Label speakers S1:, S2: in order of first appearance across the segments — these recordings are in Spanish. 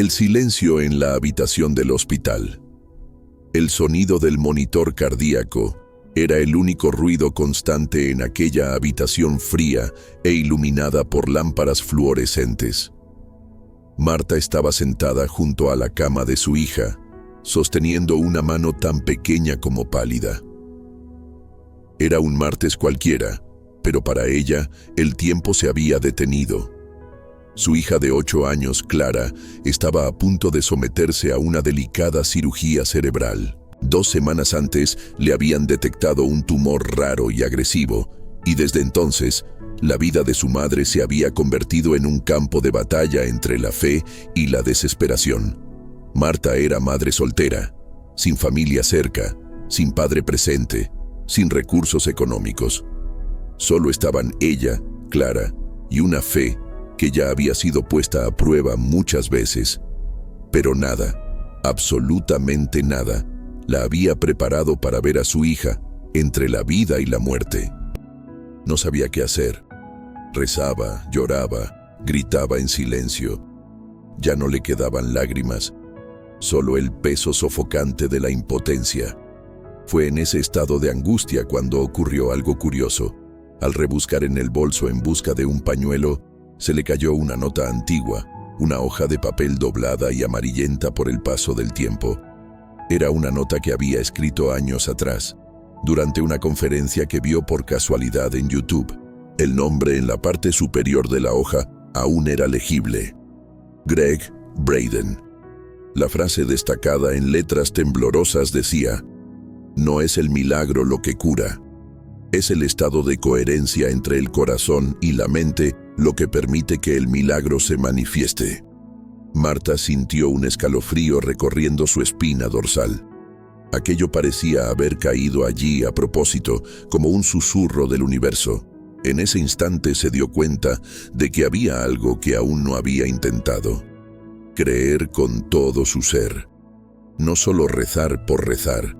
S1: El silencio en la habitación del hospital. El sonido del monitor cardíaco era el único ruido constante en aquella habitación fría e iluminada por lámparas fluorescentes. Marta estaba sentada junto a la cama de su hija, sosteniendo una mano tan pequeña como pálida. Era un martes cualquiera, pero para ella el tiempo se había detenido. Su hija de 8 años, Clara, estaba a punto de someterse a una delicada cirugía cerebral. 2 semanas antes le habían detectado un tumor raro y agresivo, y desde entonces la vida de su madre se había convertido en un campo de batalla entre la fe y la desesperación. Marta era madre soltera, sin familia cerca, sin padre presente, sin recursos económicos. Solo estaban ella, Clara, y una fe que ya había sido puesta a prueba muchas veces. Pero nada, absolutamente nada, la había preparado para ver a su hija entre la vida y la muerte. No sabía qué hacer. Rezaba, lloraba, gritaba en silencio. Ya no le quedaban lágrimas, solo el peso sofocante de la impotencia. Fue en ese estado de angustia cuando ocurrió algo curioso. Al rebuscar en el bolso en busca de un pañuelo, se le cayó una nota antigua, una hoja de papel doblada y amarillenta por el paso del tiempo. Era una nota que había escrito años atrás, durante una conferencia que vio por casualidad en YouTube. El nombre en la parte superior de la hoja aún era legible: Greg Braden. La frase destacada en letras temblorosas decía: "No es el milagro lo que cura. Es el estado de coherencia entre el corazón y la mente lo que permite que el milagro se manifieste". Marta sintió un escalofrío recorriendo su espina dorsal. Aquello parecía haber caído allí a propósito, como un susurro del universo. En ese instante se dio cuenta de que había algo que aún no había intentado: creer con todo su ser. No solo rezar por rezar,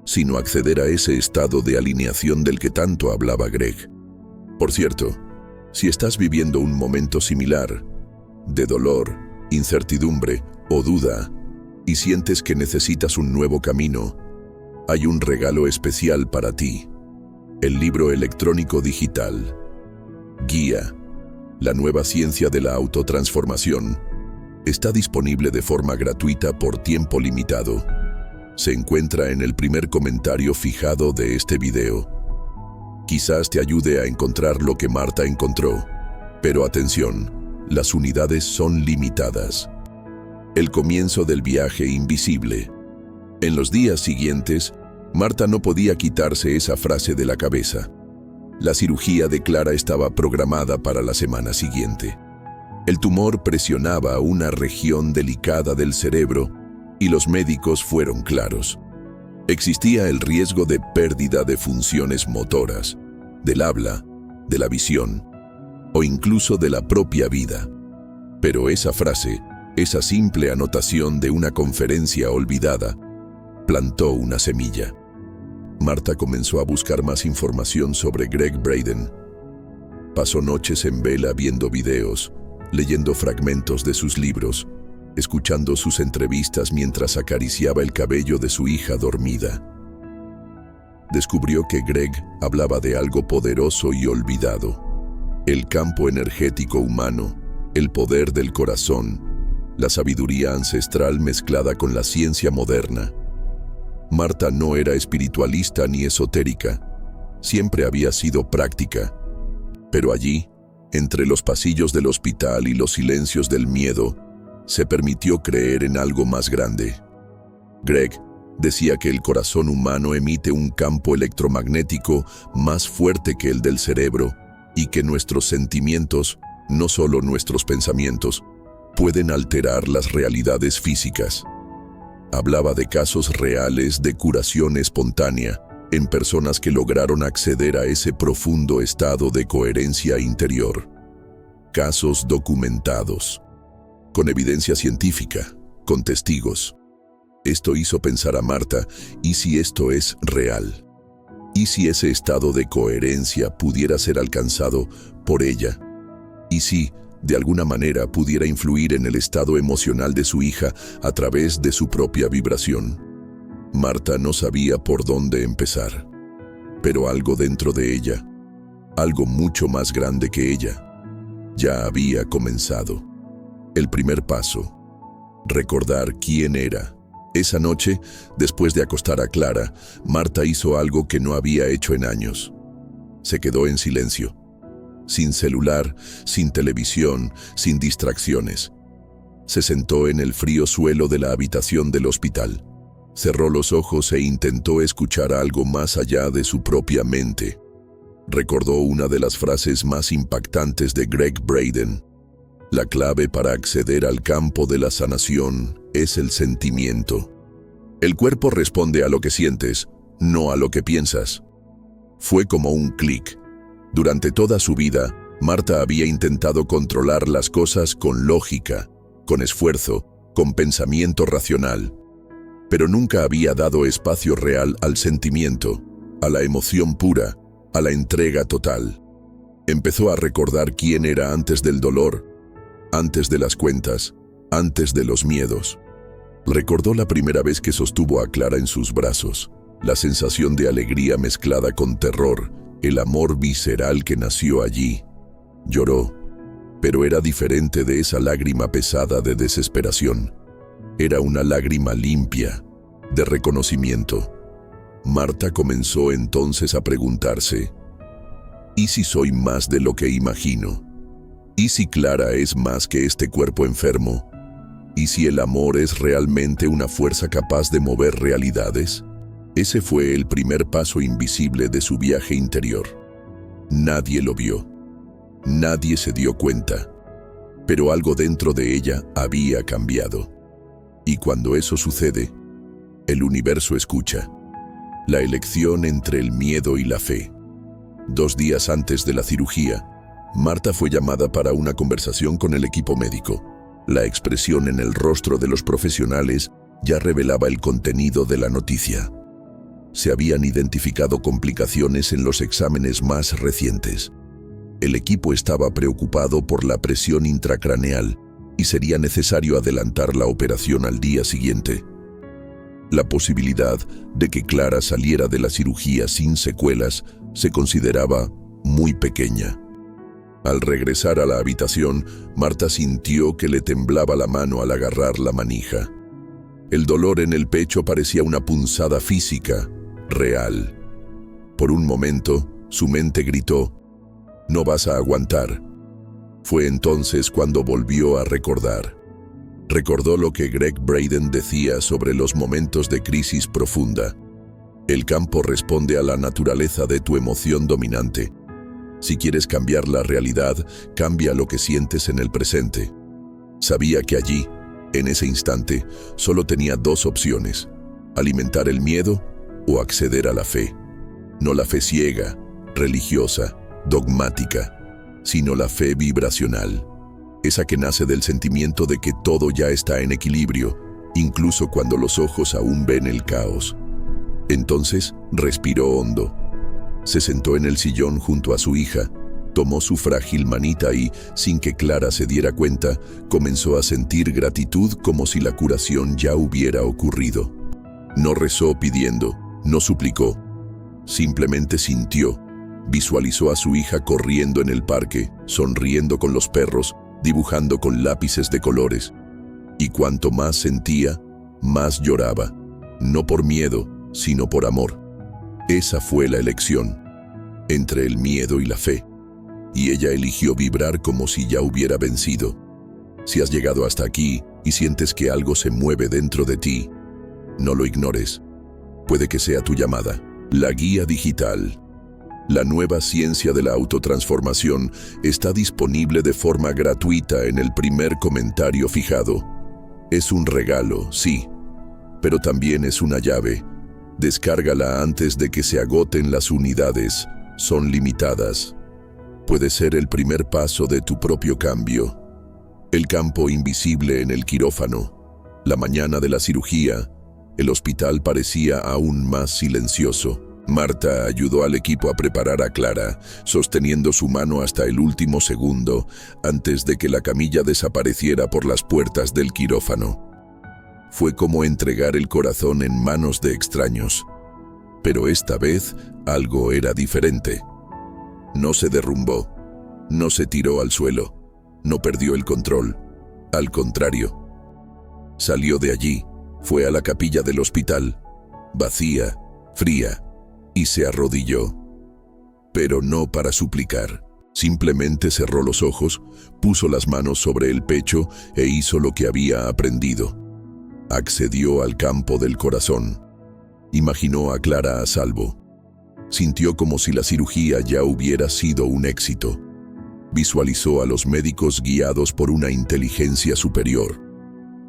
S1: sino acceder a ese estado de alineación del que tanto hablaba Greg. Por cierto, si estás viviendo un momento similar, de dolor, incertidumbre o duda, y sientes que necesitas un nuevo camino, hay un regalo especial para ti: el libro electrónico digital, Guía, la nueva ciencia de la autotransformación. Está disponible de forma gratuita por tiempo limitado. Se encuentra en el primer comentario fijado de este video. Quizás te ayude a encontrar lo que Marta encontró. Pero atención, las unidades son limitadas. El comienzo del viaje invisible. En los días siguientes, Marta no podía quitarse esa frase de la cabeza. La cirugía de Clara estaba programada para la semana siguiente. El tumor presionaba una región delicada del cerebro y los médicos fueron claros. Existía el riesgo de pérdida de funciones motoras, del habla, de la visión o incluso de la propia vida. Pero esa frase, esa simple anotación de una conferencia olvidada, plantó una semilla. Marta comenzó a buscar más información sobre Greg Braden. Pasó noches en vela viendo videos, leyendo fragmentos de sus libros, escuchando sus entrevistas mientras acariciaba el cabello de su hija dormida. Descubrió que Greg hablaba de algo poderoso y olvidado: el campo energético humano, el poder del corazón, la sabiduría ancestral mezclada con la ciencia moderna. Marta no era espiritualista ni esotérica, siempre había sido práctica. Pero allí, entre los pasillos del hospital y los silencios del miedo, se permitió creer en algo más grande. Greg decía que el corazón humano emite un campo electromagnético más fuerte que el del cerebro y que nuestros sentimientos, no solo nuestros pensamientos, pueden alterar las realidades físicas. Hablaba de casos reales de curación espontánea en personas que lograron acceder a ese profundo estado de coherencia interior. Casos documentados, con evidencia científica, con testigos. Esto hizo pensar a Marta: ¿y si esto es real? ¿Y si ese estado de coherencia pudiera ser alcanzado por ella? ¿Y si, de alguna manera pudiera influir en el estado emocional de su hija a través de su propia vibración. Marta no sabía por dónde empezar, pero algo dentro de ella, algo mucho más grande que ella, ya había comenzado. El primer paso: recordar quién era. Esa noche, después de acostar a Clara, Marta hizo algo que no había hecho en años. Se quedó en silencio. Sin celular, sin televisión, sin distracciones. Se sentó en el frío suelo de la habitación del hospital. Cerró los ojos e intentó escuchar algo más allá de su propia mente. Recordó una de las frases más impactantes de Gregg Braden: la clave para acceder al campo de la sanación es el sentimiento. El cuerpo responde a lo que sientes, no a lo que piensas. Fue como un clic. Durante toda su vida, Marta había intentado controlar las cosas con lógica, con esfuerzo, con pensamiento racional. Pero nunca había dado espacio real al sentimiento, a la emoción pura, a la entrega total. Empezó a recordar quién era antes del dolor, antes de las cuentas, antes de los miedos. Recordó la primera vez que sostuvo a Clara en sus brazos, la sensación de alegría mezclada con terror, el amor visceral que nació allí. Lloró, pero era diferente de esa lágrima pesada de desesperación. Era una lágrima limpia, de reconocimiento. Marta comenzó entonces a preguntarse: ¿y si soy más de lo que imagino? ¿Y si Clara es más que este cuerpo enfermo? ¿Y si el amor es realmente una fuerza capaz de mover realidades? Ese fue el primer paso invisible de su viaje interior. Nadie lo vio. Nadie se dio cuenta. Pero algo dentro de ella había cambiado. Y cuando eso sucede, el universo escucha. La elección entre el miedo y la fe. 2 días antes de la cirugía, Marta fue llamada para una conversación con el equipo médico. La expresión en el rostro de los profesionales ya revelaba el contenido de la noticia. Se habían identificado complicaciones en los exámenes más recientes. El equipo estaba preocupado por la presión intracraneal y sería necesario adelantar la operación al día siguiente. La posibilidad de que Clara saliera de la cirugía sin secuelas se consideraba muy pequeña. Al regresar a la habitación, Marta sintió que le temblaba la mano al agarrar la manija. El dolor en el pecho parecía una punzada física, real. Por un momento, su mente gritó: «No vas a aguantar». Fue entonces cuando volvió a recordar. Recordó lo que Gregg Braden decía sobre los momentos de crisis profunda. El campo responde a la naturaleza de tu emoción dominante. Si quieres cambiar la realidad, cambia lo que sientes en el presente. Sabía que allí, en ese instante, solo tenía 2 opciones: alimentar el miedo o acceder a la fe. No la fe ciega, religiosa, dogmática, sino la fe vibracional, esa que nace del sentimiento de que todo ya está en equilibrio, incluso cuando los ojos aún ven el caos. Entonces respiró hondo. Se sentó en el sillón junto a su hija, tomó su frágil manita y, sin que Clara se diera cuenta, comenzó a sentir gratitud como si la curación ya hubiera ocurrido. No rezó pidiendo, no suplicó, simplemente sintió. Visualizó a su hija corriendo en el parque, sonriendo con los perros, dibujando con lápices de colores. Y cuanto más sentía, más lloraba, no por miedo, sino por amor. Esa fue la elección, entre el miedo y la fe. Y ella eligió vibrar como si ya hubiera vencido. Si has llegado hasta aquí y sientes que algo se mueve dentro de ti, no lo ignores. Puede que sea tu llamada. La guía digital. La nueva ciencia de la autotransformación está disponible de forma gratuita en el primer comentario fijado. Es un regalo, sí, pero también es una llave. Descárgala antes de que se agoten las unidades. Son limitadas. Puede ser el primer paso de tu propio cambio. El campo invisible en el quirófano. La mañana de la cirugía, el hospital parecía aún más silencioso. Marta ayudó al equipo a preparar a Clara, sosteniendo su mano hasta el último segundo, antes de que la camilla desapareciera por las puertas del quirófano. Fue como entregar el corazón en manos de extraños. Pero esta vez algo era diferente. No se derrumbó, no se tiró al suelo, no perdió el control. Al contrario, salió de allí, fue a la capilla del hospital, vacía, fría, y se arrodilló. Pero no para suplicar. Simplemente cerró los ojos, puso las manos sobre el pecho e hizo lo que había aprendido. Accedió al campo del corazón. Imaginó a Clara a salvo. Sintió como si la cirugía ya hubiera sido un éxito. Visualizó a los médicos guiados por una inteligencia superior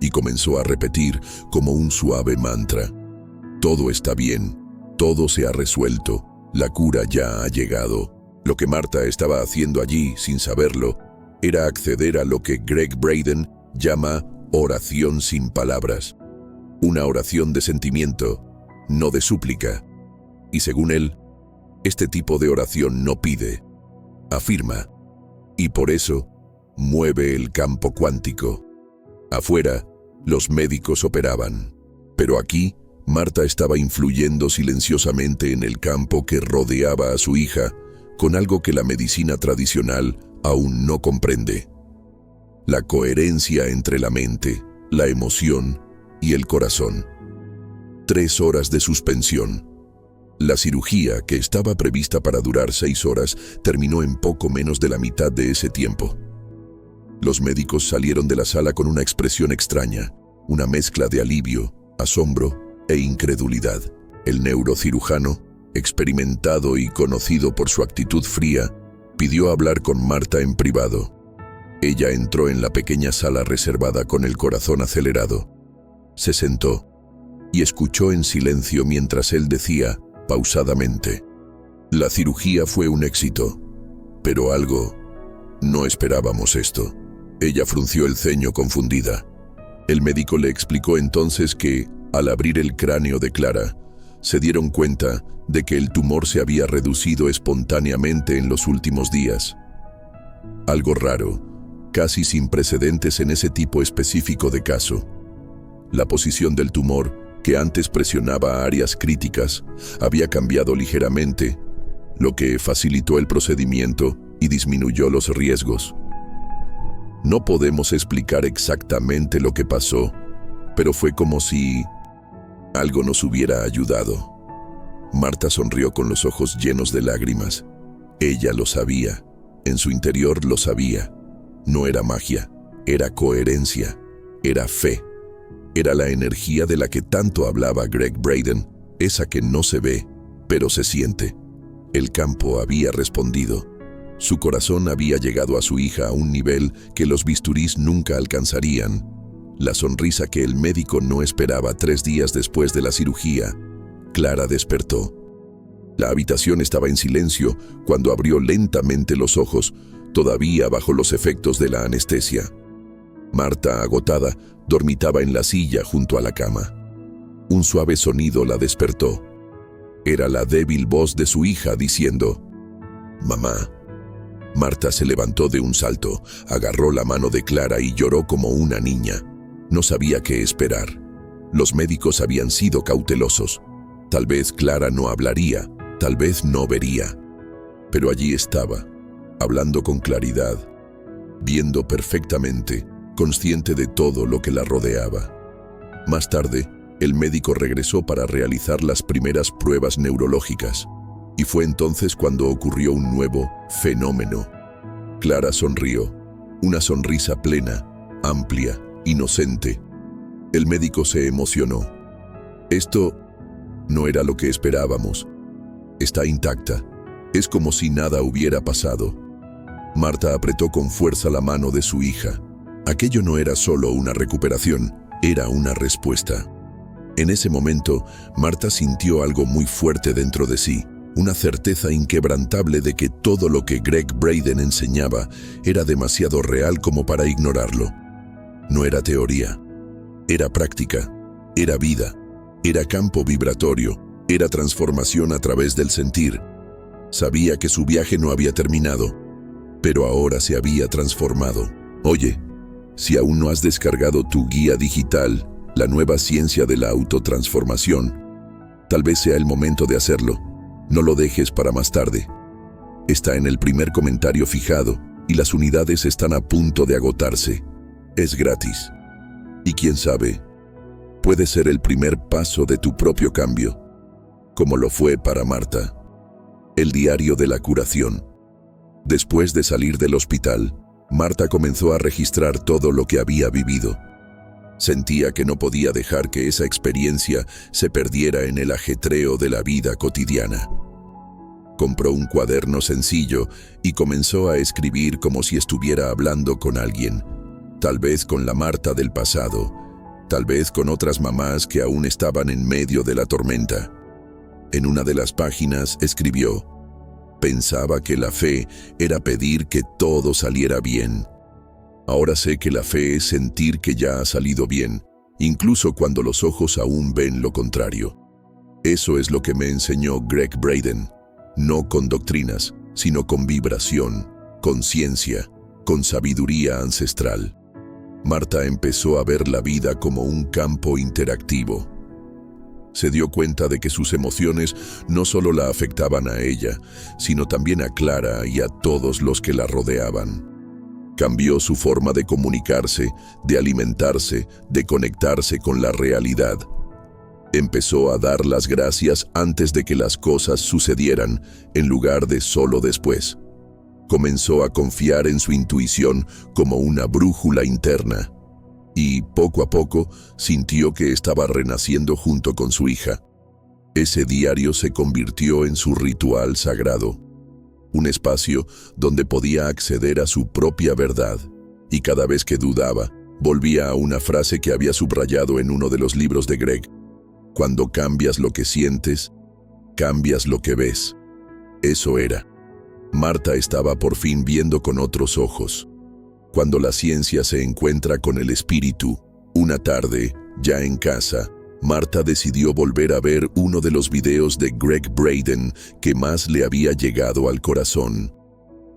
S1: y comenzó a repetir como un suave mantra: todo está bien, todo se ha resuelto, la cura ya ha llegado. Lo que Marta estaba haciendo allí, sin saberlo, era acceder a lo que Gregg Braden llama oración sin palabras. Una oración de sentimiento, no de súplica. Y según él, este tipo de oración no pide, afirma. Y por eso, mueve el campo cuántico. Afuera, los médicos operaban. Pero aquí, Marta estaba influyendo silenciosamente en el campo que rodeaba a su hija, con algo que la medicina tradicional aún no comprende: la coherencia entre la mente, la emoción y el corazón. 3 horas de suspensión. La cirugía, que estaba prevista para durar 6 horas, terminó en poco menos de la mitad de ese tiempo. Los médicos salieron de la sala con una expresión extraña, una mezcla de alivio, asombro e incredulidad. El neurocirujano, experimentado y conocido por su actitud fría, pidió hablar con Marta en privado. Ella entró en la pequeña sala reservada con el corazón acelerado. Se sentó y escuchó en silencio mientras él decía, pausadamente: la cirugía fue un éxito, pero no esperábamos esto. Ella frunció el ceño confundida. El médico le explicó entonces que, al abrir el cráneo de Clara, se dieron cuenta de que el tumor se había reducido espontáneamente en los últimos días. Algo raro, casi sin precedentes en ese tipo específico de caso. La posición del tumor, que antes presionaba áreas críticas, había cambiado ligeramente, lo que facilitó el procedimiento y disminuyó los riesgos. No podemos explicar exactamente lo que pasó, pero fue como si algo nos hubiera ayudado. Marta sonrió con los ojos llenos de lágrimas. Ella lo sabía, en su interior lo sabía. No era magia, era coherencia, era fe. Era la energía de la que tanto hablaba Gregg Braden, esa que no se ve, pero se siente. El campo había respondido. Su corazón había llegado a su hija a un nivel que los bisturís nunca alcanzarían. La sonrisa que el médico no esperaba 3 días después de la cirugía. Clara despertó. La habitación estaba en silencio cuando abrió lentamente los ojos, todavía bajo los efectos de la anestesia. Marta, agotada, dormitaba en la silla junto a la cama. Un suave sonido la despertó. Era la débil voz de su hija diciendo: «Mamá». Marta se levantó de un salto, agarró la mano de Clara y lloró como una niña. No sabía qué esperar. Los médicos habían sido cautelosos. Tal vez Clara no hablaría, tal vez no vería. Pero allí estaba, hablando con claridad, viendo perfectamente, consciente de todo lo que la rodeaba. Más tarde, el médico regresó para realizar las primeras pruebas neurológicas, y fue entonces cuando ocurrió un nuevo fenómeno. Clara sonrió, una sonrisa plena, amplia, inocente. El médico se emocionó. Esto no era lo que esperábamos. Está intacta. Es como si nada hubiera pasado. Marta apretó con fuerza la mano de su hija. Aquello no era solo una recuperación, era una respuesta. En ese momento, Marta sintió algo muy fuerte dentro de sí, una certeza inquebrantable de que todo lo que Gregg Braden enseñaba era demasiado real como para ignorarlo. No era teoría, era práctica, era vida, era campo vibratorio, Era transformación a través del sentir. Sabía que su viaje no había terminado, pero ahora se había transformado. Oye, si aún no has descargado tu guía digital, La nueva ciencia de la autotransformación, tal vez sea el momento de hacerlo. No lo dejes para más tarde. Está en el primer comentario fijado y las unidades están a punto de agotarse. Es gratis. Y quién sabe, puede ser el primer paso de tu propio cambio, como lo fue para Marta. El diario de la curación. Después de salir del hospital, Marta comenzó a registrar todo lo que había vivido. Sentía que no podía dejar que esa experiencia se perdiera en el ajetreo de la vida cotidiana. Compró un cuaderno sencillo y comenzó a escribir como si estuviera hablando con alguien, tal vez con la Marta del pasado, tal vez con otras mamás que aún estaban en medio de la tormenta. En una de las páginas escribió: pensaba que la fe era pedir que todo saliera bien. Ahora sé que la fe es sentir que ya ha salido bien, incluso cuando los ojos aún ven lo contrario. Eso es lo que me enseñó Gregg Braden, no con doctrinas, sino con vibración, con ciencia, con sabiduría ancestral. Marta empezó a ver la vida como un campo interactivo. Se dio cuenta de que sus emociones no solo la afectaban a ella, sino también a Clara y a todos los que la rodeaban. Cambió su forma de comunicarse, de alimentarse, de conectarse con la realidad. Empezó a dar las gracias antes de que las cosas sucedieran, en lugar de solo después. Comenzó a confiar en su intuición como una brújula interna. Y, poco a poco, sintió que estaba renaciendo junto con su hija. Ese diario se convirtió en su ritual sagrado. Un espacio donde podía acceder a su propia verdad. Y cada vez que dudaba, volvía a una frase que había subrayado en uno de los libros de Gregg. Cuando cambias lo que sientes, cambias lo que ves. Eso era. Marta estaba por fin viendo con otros ojos. Cuando la ciencia se encuentra con el espíritu, una tarde, ya en casa, Marta decidió volver a ver uno de los videos de Gregg Braden que más le había llegado al corazón.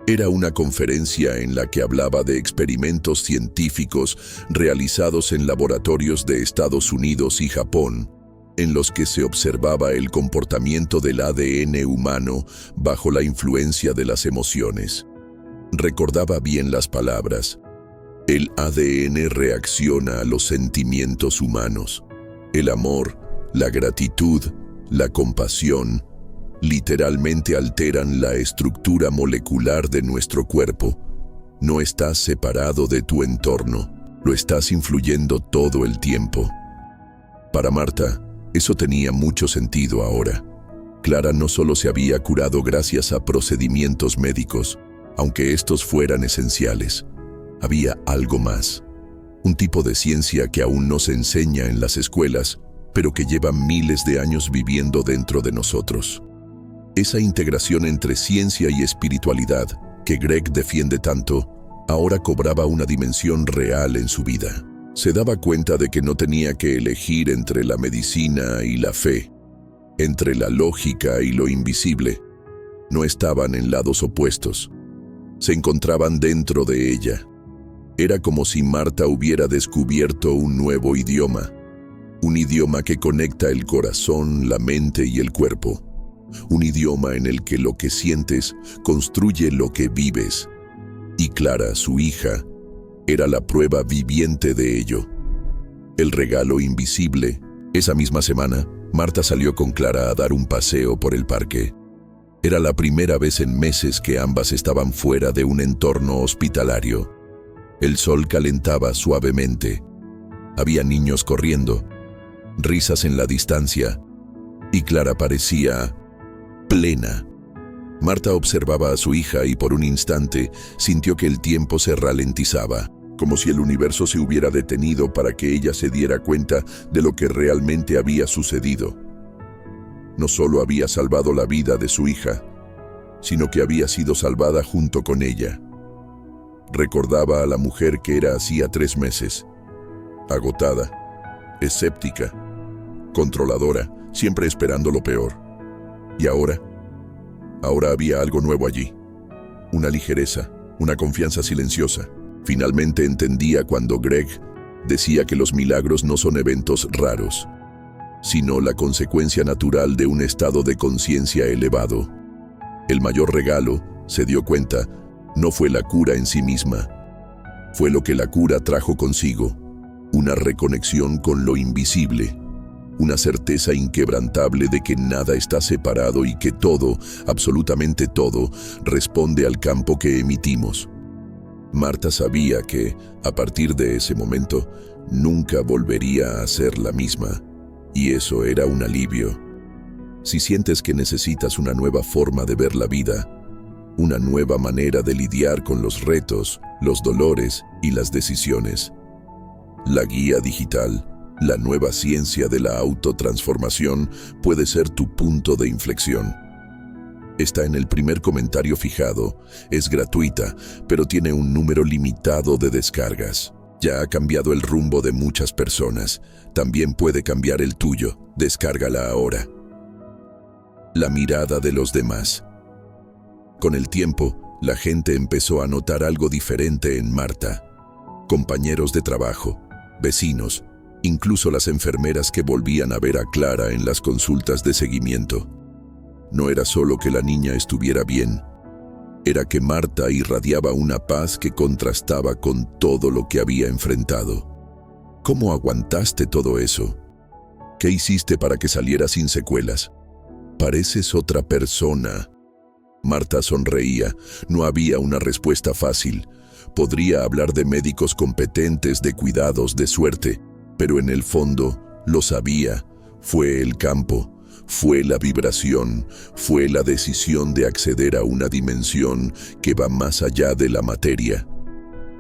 S1: Era una conferencia en la que hablaba de experimentos científicos realizados en laboratorios de Estados Unidos y Japón, en los que se observaba el comportamiento del ADN humano bajo la influencia de las emociones. Recordaba bien las palabras. El ADN reacciona a los sentimientos humanos. El amor, la gratitud, la compasión, literalmente alteran la estructura molecular de nuestro cuerpo. No estás separado de tu entorno, lo estás influyendo todo el tiempo. Para Marta, eso tenía mucho sentido ahora. Clara no solo se había curado gracias a procedimientos médicos, aunque estos fueran esenciales. Había algo más. Un tipo de ciencia que aún no se enseña en las escuelas, pero que lleva miles de años viviendo dentro de nosotros. Esa integración entre ciencia y espiritualidad, que Gregg defiende tanto, ahora cobraba una dimensión real en su vida. Se daba cuenta de que no tenía que elegir entre la medicina y la fe, entre la lógica y lo invisible. No estaban en lados opuestos. Se encontraban dentro de ella. Era como si Marta hubiera descubierto un nuevo idioma. Un idioma que conecta el corazón, la mente y el cuerpo. Un idioma en el que lo que sientes construye lo que vives. Y Clara, su hija, era la prueba viviente de ello. El regalo invisible. Esa misma semana, Marta salió con Clara a dar un paseo por el parque. Era la primera vez en meses que ambas estaban fuera de un entorno hospitalario. El sol calentaba suavemente. Había niños corriendo, risas en la distancia, y Clara parecía plena. Marta observaba a su hija y por un instante sintió que el tiempo se ralentizaba, como si el universo se hubiera detenido para que ella se diera cuenta de lo que realmente había sucedido. No solo había salvado la vida de su hija, sino que había sido salvada junto con ella. Recordaba a la mujer que era hacía 3 meses, agotada, escéptica, controladora, siempre esperando lo peor. Y ahora había algo nuevo allí. Una ligereza, una confianza silenciosa. Finalmente entendía cuando Greg decía que los milagros no son eventos raros, sino la consecuencia natural de un estado de conciencia elevado. El mayor regalo, se dio cuenta, no fue la cura en sí misma. Fue lo que la cura trajo consigo, una reconexión con lo invisible, una certeza inquebrantable de que nada está separado y que todo, absolutamente todo, responde al campo que emitimos. Marta sabía que, a partir de ese momento, nunca volvería a ser la misma, y eso era un alivio. Si sientes que necesitas una nueva forma de ver la vida, una nueva manera de lidiar con los retos, los dolores y las decisiones, la guía digital, la nueva ciencia de la autotransformación, puede ser tu punto de inflexión. Está en el primer comentario fijado, es gratuita, pero tiene un número limitado de descargas. Ya ha cambiado el rumbo de muchas personas, también puede cambiar el tuyo, descárgala ahora. La mirada de los demás. Con el tiempo, la gente empezó a notar algo diferente en Marta. Compañeros de trabajo, vecinos, incluso las enfermeras que volvían a ver a Clara en las consultas de seguimiento. No era solo que la niña estuviera bien, era que Marta irradiaba una paz que contrastaba con todo lo que había enfrentado. ¿Cómo aguantaste todo eso? ¿Qué hiciste para que saliera sin secuelas? Pareces otra persona. Marta sonreía. No había una respuesta fácil. Podría hablar de médicos competentes, de cuidados, de suerte, pero en el fondo lo sabía. Fue el campo. Fue la vibración, fue la decisión de acceder a una dimensión que va más allá de la materia.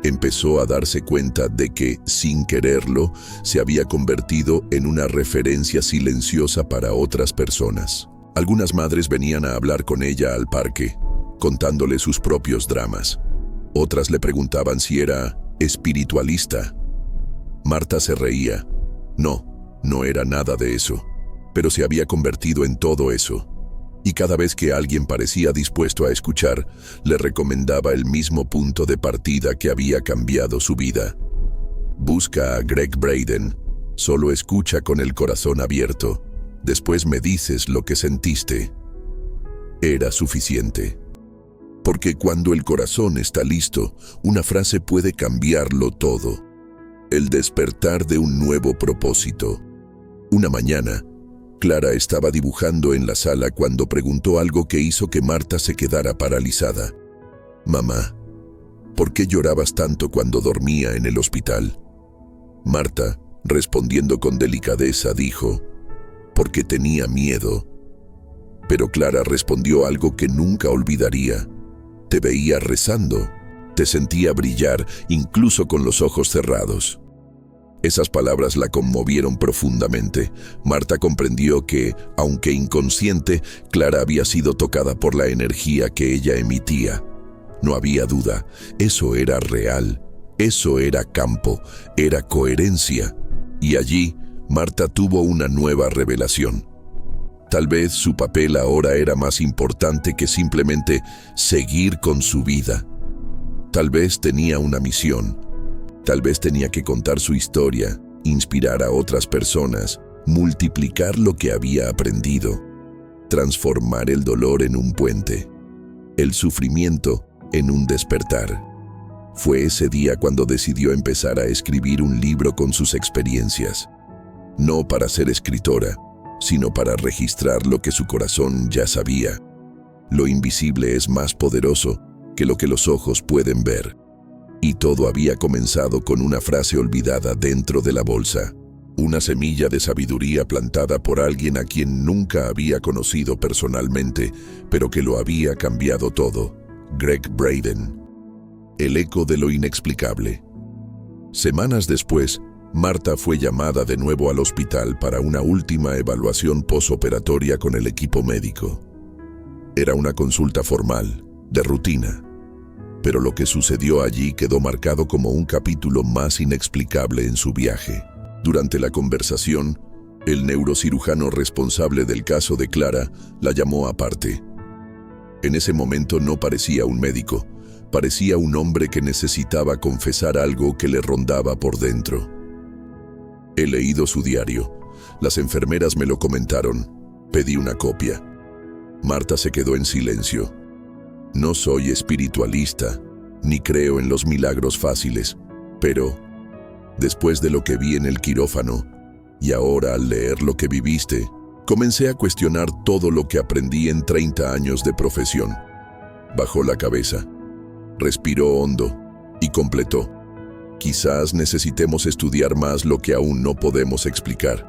S1: Empezó a darse cuenta de que, sin quererlo, se había convertido en una referencia silenciosa para otras personas. Algunas madres venían a hablar con ella al parque, contándole sus propios dramas. Otras le preguntaban si era espiritualista. Marta se reía. No era nada de eso. Pero se había convertido en todo eso. Y cada vez que alguien parecía dispuesto a escuchar, le recomendaba el mismo punto de partida que había cambiado su vida. Busca a Greg Braden. Solo escucha con el corazón abierto. Después me dices lo que sentiste. Era suficiente. Porque cuando el corazón está listo, una frase puede cambiarlo todo. El despertar de un nuevo propósito. Una mañana, Clara estaba dibujando en la sala cuando preguntó algo que hizo que Marta se quedara paralizada. «Mamá, ¿por qué llorabas tanto cuando dormía en el hospital?» Marta, respondiendo con delicadeza, dijo, «Porque tenía miedo». Pero Clara respondió algo que nunca olvidaría. «Te veía rezando, te sentía brillar, incluso con los ojos cerrados». Esas palabras la conmovieron profundamente. Marta comprendió que, aunque inconsciente, Clara había sido tocada por la energía que ella emitía. No había duda, eso era real, eso era campo, era coherencia. Y allí, Marta tuvo una nueva revelación. Tal vez su papel ahora era más importante que simplemente seguir con su vida. Tal vez tenía una misión. Tal vez tenía que contar su historia, inspirar a otras personas, multiplicar lo que había aprendido, transformar el dolor en un puente, el sufrimiento en un despertar. Fue ese día cuando decidió empezar a escribir un libro con sus experiencias. No para ser escritora, sino para registrar lo que su corazón ya sabía. Lo invisible es más poderoso que lo que los ojos pueden ver. Y todo había comenzado con una frase olvidada dentro de la bolsa. Una semilla de sabiduría plantada por alguien a quien nunca había conocido personalmente, pero que lo había cambiado todo. Greg Braden. El eco de lo inexplicable. Semanas después, Marta fue llamada de nuevo al hospital para una última evaluación posoperatoria con el equipo médico. Era una consulta formal, de rutina. Pero lo que sucedió allí quedó marcado como un capítulo más inexplicable en su viaje. Durante la conversación, El neurocirujano responsable del caso de Clara la llamó aparte. En ese momento no parecía un médico, parecía un hombre que necesitaba confesar algo que le rondaba por dentro. He leído su diario. Las enfermeras me lo comentaron. Pedí una copia. Marta se quedó en silencio. No soy espiritualista, ni creo en los milagros fáciles, pero después de lo que vi en el quirófano, y ahora al leer lo que viviste, comencé a cuestionar todo lo que aprendí en 30 años de profesión. Bajó la cabeza, respiró hondo y completó. Quizás necesitemos estudiar más lo que aún no podemos explicar.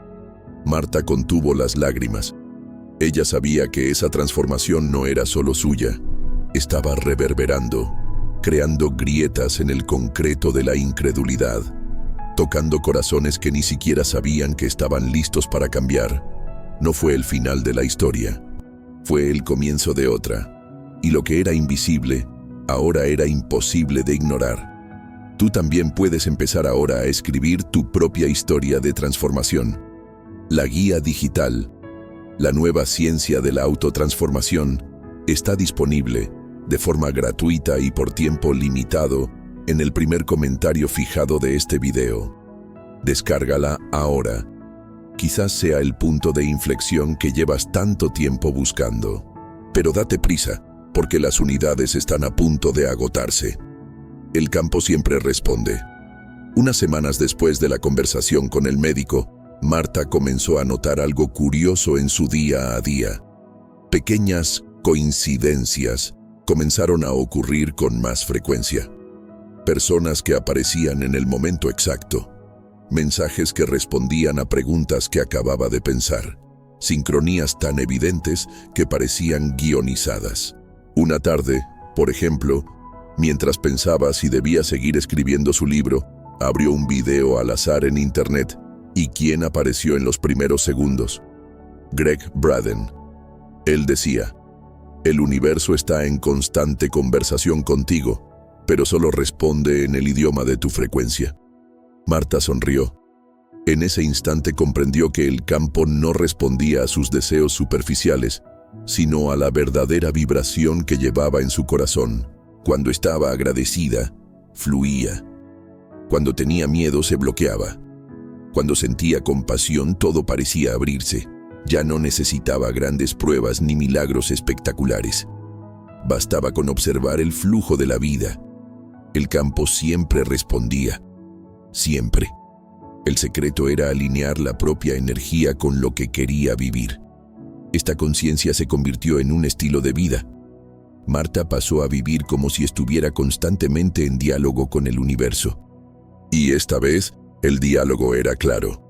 S1: Marta contuvo las lágrimas. Ella sabía que esa transformación no era solo suya. Estaba reverberando, creando grietas en el concreto de la incredulidad, tocando corazones que ni siquiera sabían que estaban listos para cambiar. No fue el final de la historia, fue el comienzo de otra, y lo que era invisible, ahora era imposible de ignorar. Tú también puedes empezar ahora a escribir tu propia historia de transformación. La guía digital, la nueva ciencia de la autotransformación, está disponible de forma gratuita y por tiempo limitado en el primer comentario fijado de este video. Descárgala ahora. Quizás sea el punto de inflexión que llevas tanto tiempo buscando. Pero date prisa, porque las unidades están a punto de agotarse. El campo siempre responde. Unas semanas después de la conversación con el médico, Marta comenzó a notar algo curioso en su día a día. Pequeñas coincidencias comenzaron a ocurrir con más frecuencia. Personas que aparecían en el momento exacto. Mensajes que respondían a preguntas que acababa de pensar. Sincronías tan evidentes que parecían guionizadas. Una tarde, por ejemplo, mientras pensaba si debía seguir escribiendo su libro, abrió un video al azar en internet. ¿Y quién apareció en los primeros segundos? Gregg Braden. Él decía: el universo está en constante conversación contigo, pero solo responde en el idioma de tu frecuencia. Marta sonrió. En ese instante comprendió que el campo no respondía a sus deseos superficiales, sino a la verdadera vibración que llevaba en su corazón. Cuando estaba agradecida, fluía. Cuando tenía miedo, se bloqueaba. Cuando sentía compasión, todo parecía abrirse. Ya no necesitaba grandes pruebas ni milagros espectaculares. Bastaba con observar el flujo de la vida. El campo siempre respondía. Siempre. El secreto era alinear la propia energía con lo que quería vivir. Esta conciencia se convirtió en un estilo de vida. Marta pasó a vivir como si estuviera constantemente en diálogo con el universo. Y esta vez, el diálogo era claro.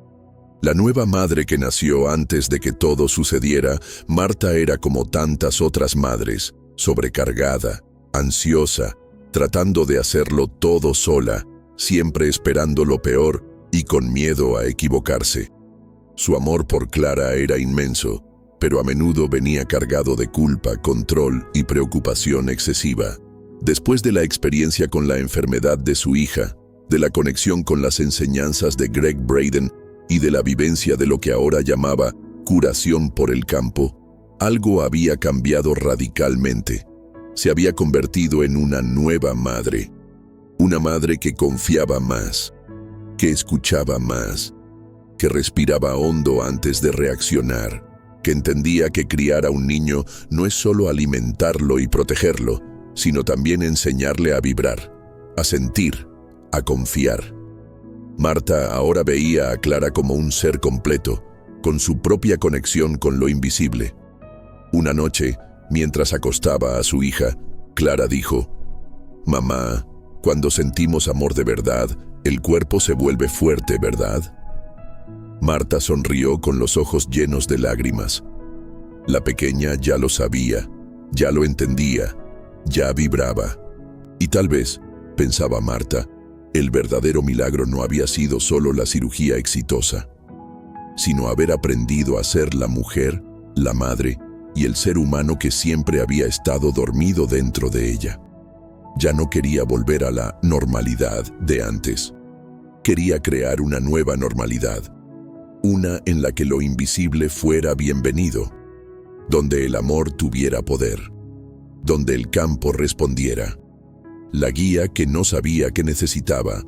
S1: La nueva madre que nació antes de que todo sucediera, Marta era como tantas otras madres, sobrecargada, ansiosa, tratando de hacerlo todo sola, siempre esperando lo peor y con miedo a equivocarse. Su amor por Clara era inmenso, pero a menudo venía cargado de culpa, control y preocupación excesiva. Después de la experiencia con la enfermedad de su hija, de la conexión con las enseñanzas de Gregg Braden y de la vivencia de lo que ahora llamaba curación por el campo, algo había cambiado radicalmente. Se había convertido en una nueva madre. Una madre que confiaba más, que escuchaba más, que respiraba hondo antes de reaccionar, que entendía que criar a un niño no es solo alimentarlo y protegerlo, sino también enseñarle a vibrar, a sentir, a confiar. Marta ahora veía a Clara como un ser completo, con su propia conexión con lo invisible. Una noche, mientras acostaba a su hija, Clara dijo: «Mamá, cuando sentimos amor de verdad, el cuerpo se vuelve fuerte, ¿verdad?». Marta sonrió con los ojos llenos de lágrimas. La pequeña ya lo sabía, ya lo entendía, ya vibraba. Y tal vez, pensaba Marta, el verdadero milagro no había sido solo la cirugía exitosa, sino haber aprendido a ser la mujer, la madre y el ser humano que siempre había estado dormido dentro de ella. Ya no quería volver a la normalidad de antes. Quería crear una nueva normalidad. Una en la que lo invisible fuera bienvenido, donde el amor tuviera poder, donde el campo respondiera. La guía que no sabía que necesitaba.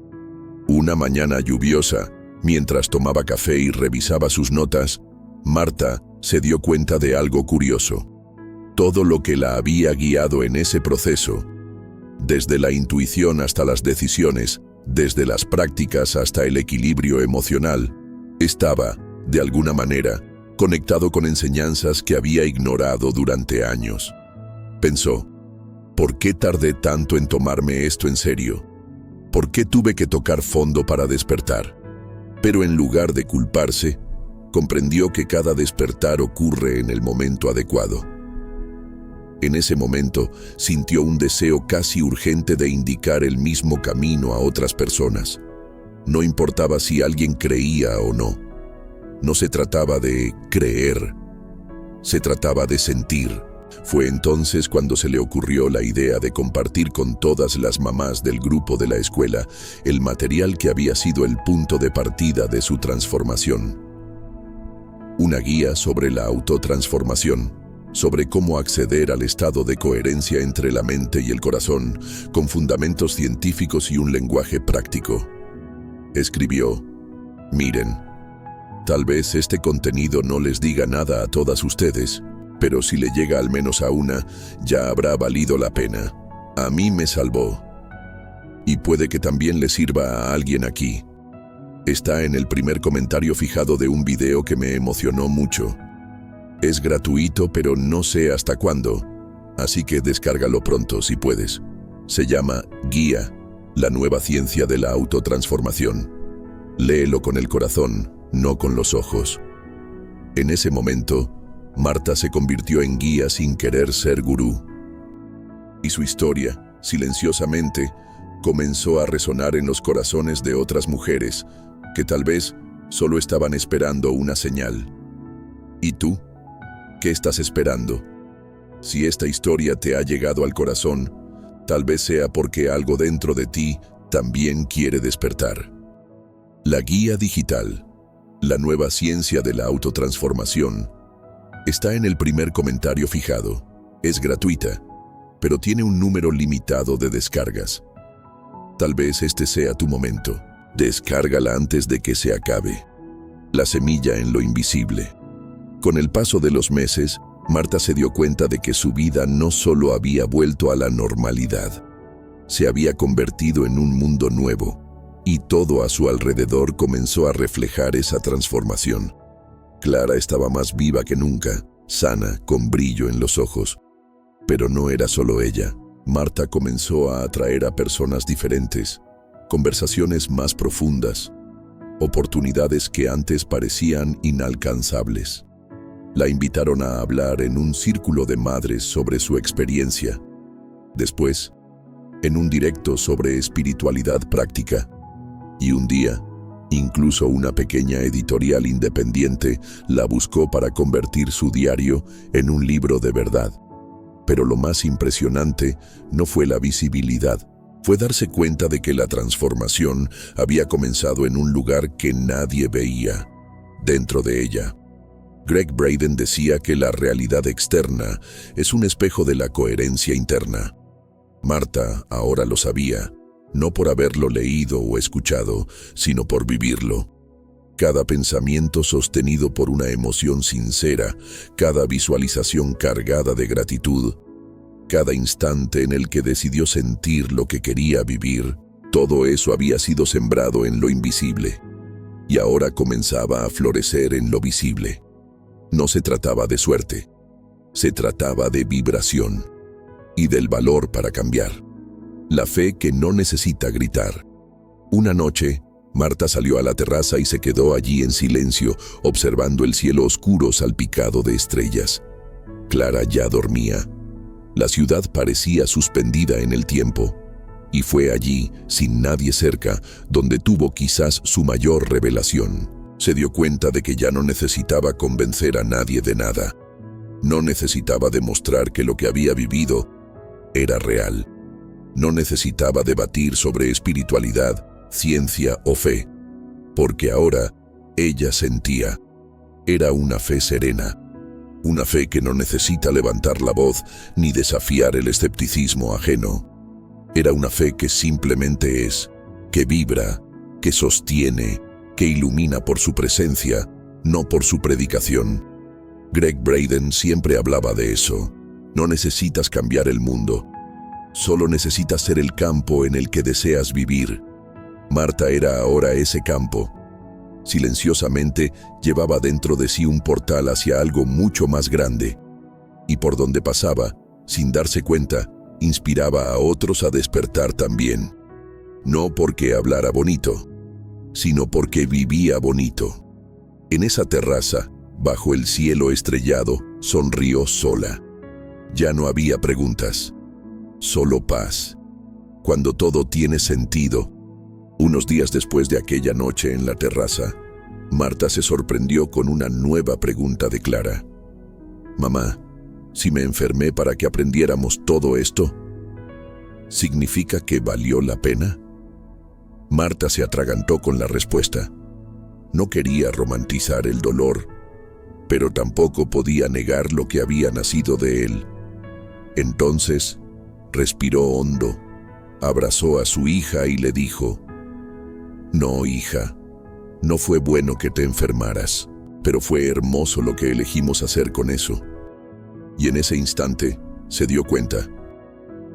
S1: Una mañana lluviosa, mientras tomaba café y revisaba sus notas, Marta se dio cuenta de algo curioso. Todo lo que la había guiado en ese proceso, desde la intuición hasta las decisiones, desde las prácticas hasta el equilibrio emocional, estaba, de alguna manera, conectado con enseñanzas que había ignorado durante años. Pensó, ¿por qué tardé tanto en tomarme esto en serio? ¿Por qué tuve que tocar fondo para despertar? Pero en lugar de culparse, comprendió que cada despertar ocurre en el momento adecuado. En ese momento, sintió un deseo casi urgente de indicar el mismo camino a otras personas. No importaba si alguien creía o no. No se trataba de creer, se trataba de sentir. Fue entonces cuando se le ocurrió la idea de compartir con todas las mamás del grupo de la escuela el material que había sido el punto de partida de su transformación. Una guía sobre la autotransformación, sobre cómo acceder al estado de coherencia entre la mente y el corazón, con fundamentos científicos y un lenguaje práctico. Escribió, miren, tal vez este contenido no les diga nada a todas ustedes, pero si le llega al menos a una, ya habrá valido la pena. A mí me salvó. Y puede que también le sirva a alguien aquí. Está en el primer comentario fijado de un video que me emocionó mucho. Es gratuito, pero no sé hasta cuándo, así que descárgalo pronto si puedes. Se llama Guía, la nueva ciencia de la autotransformación. Léelo con el corazón, no con los ojos. En ese momento, Marta se convirtió en guía sin querer ser gurú. Y su historia, silenciosamente, comenzó a resonar en los corazones de otras mujeres que tal vez solo estaban esperando una señal. ¿Y tú? ¿Qué estás esperando? Si esta historia te ha llegado al corazón, tal vez sea porque algo dentro de ti también quiere despertar. La guía digital, la nueva ciencia de la autotransformación, está en el primer comentario fijado. Es gratuita, pero tiene un número limitado de descargas. Tal vez este sea tu momento. Descárgala antes de que se acabe. La semilla en lo invisible. Con el paso de los meses, Marta se dio cuenta de que su vida no solo había vuelto a la normalidad, se había convertido en un mundo nuevo, y todo a su alrededor comenzó a reflejar esa transformación. Clara estaba más viva que nunca, sana, con brillo en los ojos. Pero no era solo ella. Marta comenzó a atraer a personas diferentes, conversaciones más profundas, oportunidades que antes parecían inalcanzables. La invitaron a hablar en un círculo de madres sobre su experiencia. Después, en un directo sobre espiritualidad práctica. Y un día, incluso una pequeña editorial independiente la buscó para convertir su diario en un libro de verdad. Pero lo más impresionante no fue la visibilidad, fue darse cuenta de que la transformación había comenzado en un lugar que nadie veía, dentro de ella. Gregg Braden decía que la realidad externa es un espejo de la coherencia interna. Marta ahora lo sabía, no por haberlo leído o escuchado, sino por vivirlo. Cada pensamiento sostenido por una emoción sincera, cada visualización cargada de gratitud, cada instante en el que decidió sentir lo que quería vivir, todo eso había sido sembrado en lo invisible, y ahora comenzaba a florecer en lo visible. No se trataba de suerte, se trataba de vibración y del valor para cambiar. La fe que no necesita gritar. Una noche, Marta salió a la terraza y se quedó allí en silencio, observando el cielo oscuro salpicado de estrellas. Clara ya dormía. La ciudad parecía suspendida en el tiempo, y fue allí, sin nadie cerca, donde tuvo quizás su mayor revelación. Se dio cuenta de que ya no necesitaba convencer a nadie de nada. No necesitaba demostrar que lo que había vivido era real. No necesitaba debatir sobre espiritualidad, ciencia o fe, porque ahora ella sentía. Era una fe serena, una fe que no necesita levantar la voz ni desafiar el escepticismo ajeno. Era una fe que simplemente es, que vibra, que sostiene, que ilumina por su presencia, no por su predicación. Gregg Braden siempre hablaba de eso. No necesitas cambiar el mundo, solo necesitas ser el campo en el que deseas vivir. Marta era ahora ese campo. Silenciosamente llevaba dentro de sí un portal hacia algo mucho más grande, y por donde pasaba, sin darse cuenta, inspiraba a otros a despertar también. No porque hablara bonito, sino porque vivía bonito. En esa terraza, bajo el cielo estrellado, sonrió sola. Ya no había preguntas, solo paz. Cuando todo tiene sentido. Unos días después de aquella noche en la terraza, Marta se sorprendió con una nueva pregunta de Clara. «Mamá, si me enfermé para que aprendiéramos todo esto, ¿significa que valió la pena?» Marta se atragantó con la respuesta. No quería romantizar el dolor, pero tampoco podía negar lo que había nacido de él. Entonces, respiró hondo, abrazó a su hija y le dijo: «No, hija, no fue bueno que te enfermaras, pero fue hermoso lo que elegimos hacer con eso». Y en ese instante se dio cuenta.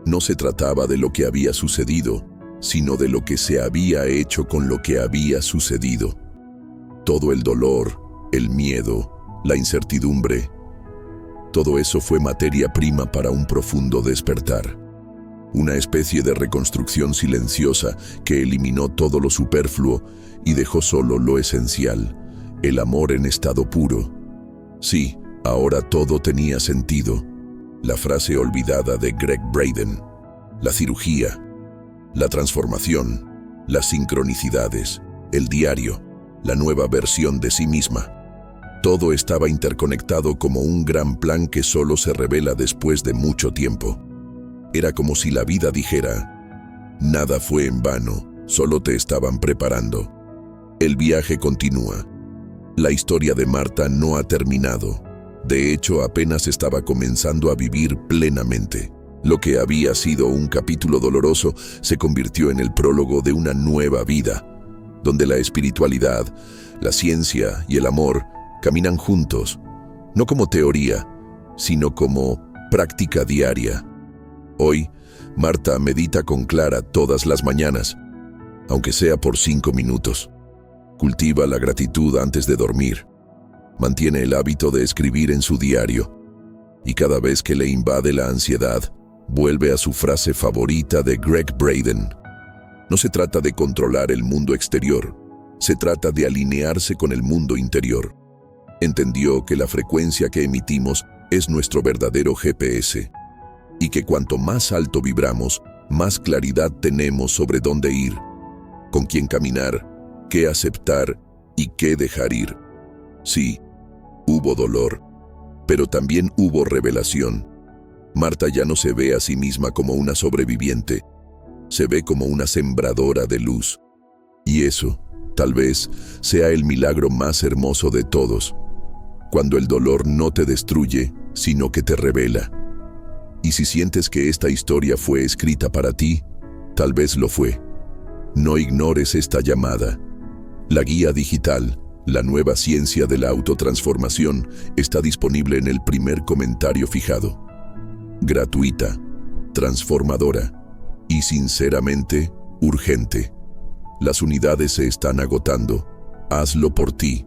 S1: No se trataba de lo que había sucedido, sino de lo que se había hecho con lo que había sucedido. Todo el dolor, el miedo, la incertidumbre, todo eso fue materia prima para un profundo despertar. Una especie de reconstrucción silenciosa que eliminó todo lo superfluo y dejó solo lo esencial, el amor en estado puro. Sí, ahora todo tenía sentido. La frase olvidada de Gregg Braden, la cirugía, la transformación, las sincronicidades, el diario, la nueva versión de sí misma. Todo estaba interconectado como un gran plan que solo se revela después de mucho tiempo. Era como si la vida dijera: nada fue en vano, solo te estaban preparando. El viaje continúa. La historia de Marta no ha terminado. De hecho, apenas estaba comenzando a vivir plenamente. Lo que había sido un capítulo doloroso se convirtió en el prólogo de una nueva vida, donde la espiritualidad, la ciencia y el amor caminan juntos, no como teoría, sino como práctica diaria. Hoy, Marta medita con Clara todas las mañanas, aunque sea por 5 minutos. Cultiva la gratitud antes de dormir. Mantiene el hábito de escribir en su diario. Y cada vez que le invade la ansiedad, vuelve a su frase favorita de Gregg Braden. No se trata de controlar el mundo exterior, se trata de alinearse con el mundo interior. Entendió que la frecuencia que emitimos es nuestro verdadero GPS, y que cuanto más alto vibramos, más claridad tenemos sobre dónde ir, con quién caminar, qué aceptar y qué dejar ir. Sí, hubo dolor, pero también hubo revelación. Marta ya no se ve a sí misma como una sobreviviente, se ve como una sembradora de luz. Y eso, tal vez, sea el milagro más hermoso de todos, cuando el dolor no te destruye, sino que te revela. Y si sientes que esta historia fue escrita para ti, tal vez lo fue. No ignores esta llamada. La guía digital, la nueva ciencia de la autotransformación, está disponible en el primer comentario fijado. Gratuita, transformadora y sinceramente urgente. Las unidades se están agotando. Hazlo por ti.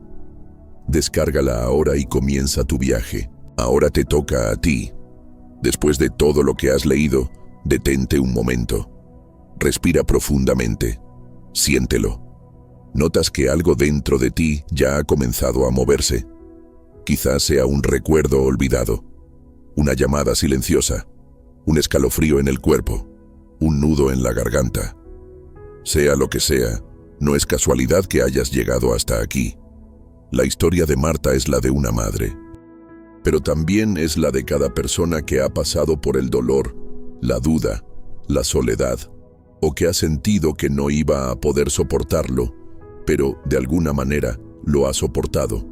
S1: Descárgala ahora y comienza tu viaje. Ahora te toca a ti. Después de todo lo que has leído, detente un momento. Respira profundamente. Siéntelo. Notas que algo dentro de ti ya ha comenzado a moverse. Quizás sea un recuerdo olvidado, una llamada silenciosa, un escalofrío en el cuerpo, un nudo en la garganta. Sea lo que sea, no es casualidad que hayas llegado hasta aquí. La historia de Marta es la de una madre, pero también es la de cada persona que ha pasado por el dolor, la duda, la soledad, o que ha sentido que no iba a poder soportarlo, pero de alguna manera lo ha soportado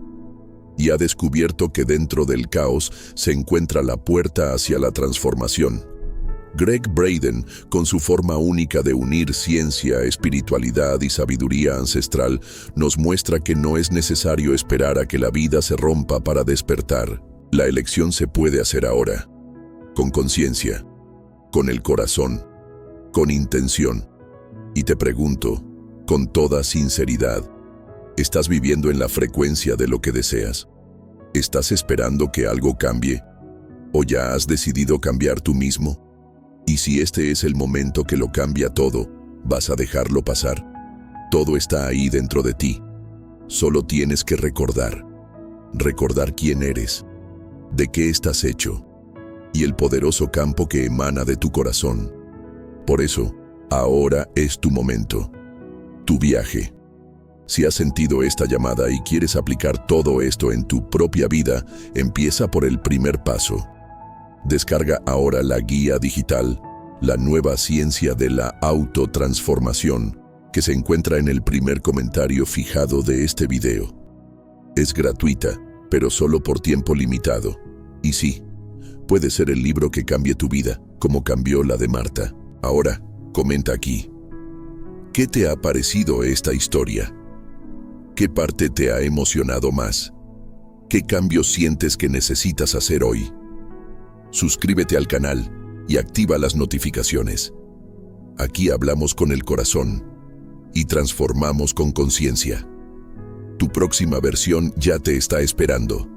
S1: y ha descubierto que dentro del caos se encuentra la puerta hacia la transformación. Gregg Braden, con su forma única de unir ciencia, espiritualidad y sabiduría ancestral, nos muestra que no es necesario esperar a que la vida se rompa para despertar. La elección se puede hacer ahora, con conciencia, con el corazón, con intención. Y te pregunto, con toda sinceridad, ¿estás viviendo en la frecuencia de lo que deseas? ¿Estás esperando que algo cambie? ¿O ya has decidido cambiar tú mismo? Y si este es el momento que lo cambia todo, ¿vas a dejarlo pasar? Todo está ahí dentro de ti. Solo tienes que recordar quién eres, de qué estás hecho, y el poderoso campo que emana de tu corazón. Por eso, ahora es tu momento, tu viaje. Si has sentido esta llamada y quieres aplicar todo esto en tu propia vida, empieza por el primer paso. Descarga ahora la guía digital, La nueva ciencia de la autotransformación, que se encuentra en el primer comentario fijado de este video. Es gratuita, pero solo por tiempo limitado. Y sí, puede ser el libro que cambie tu vida, como cambió la de Marta. Ahora, comenta aquí. ¿Qué te ha parecido esta historia? ¿Qué parte te ha emocionado más? ¿Qué cambios sientes que necesitas hacer hoy? Suscríbete al canal y activa las notificaciones. Aquí hablamos con el corazón y transformamos con conciencia. Tu próxima versión ya te está esperando.